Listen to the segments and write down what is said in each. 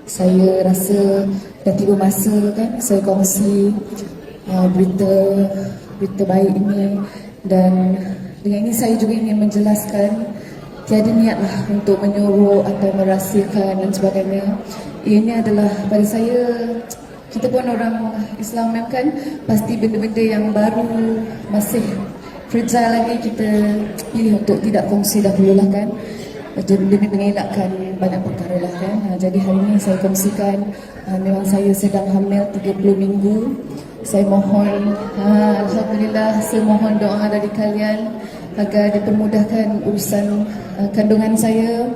saya rasa dah tiba masa kan saya kongsi berita baik ini. Dan dengan ini saya juga ingin menjelaskan tiada niatlah untuk menyuruh atau merahsiakan dan sebagainya. Ini adalah pada saya, kita pun orang Islam kan, pasti benda-benda yang baru masih fragile lagi kita pilih untuk tidak kongsi dahulu lah kan, demi mengelakkan banyak perkara lah kan. Jadi hari ini saya kongsikan, memang saya sedang hamil 30 minggu. Saya mohon, Alhamdulillah, saya mohon doa dari kalian agar dipermudahkan urusan kandungan saya,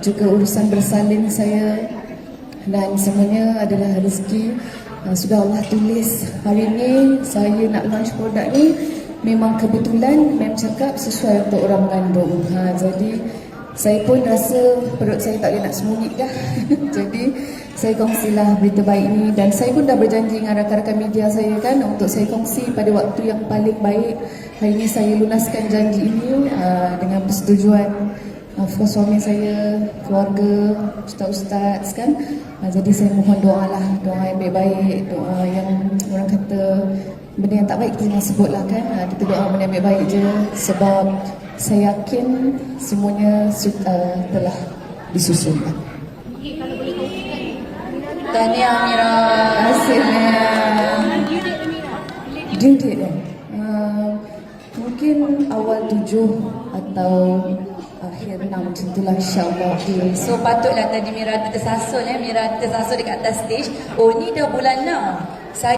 juga urusan bersalin saya, dan semuanya adalah rezeki. Sudah Allah tulis. Hari ini saya nak launch produk ni memang kebetulan mem cakap sesuai untuk orang mengandung. Jadi saya pun rasa perut saya tak boleh nak sembunyi dah. Jadi saya kongsilah berita baik ini, dan saya pun dah berjanji dengan rakan-rakan media saya kan untuk saya kongsi pada waktu yang paling baik. Hari ini saya lunaskan janji ini dengan persetujuan suami saya, keluarga, ustaz-ustaz kan. Jadi saya mohon doalah, doa yang baik-baik, doa yang orang kata benda yang tak baik kita jangan sebut lah kan. Kita doa benda yang baik-baik je, sebab saya yakin semuanya telah disusun. Tahniah Amira. Terima kasih Mira. Due date mungkin awal 7 atau akhir 6 macam itulah, insyaAllah. So patutlah tadi Mira tersasul Mira tersasul dekat atas stage. Oh ni dah bulan 6. Saya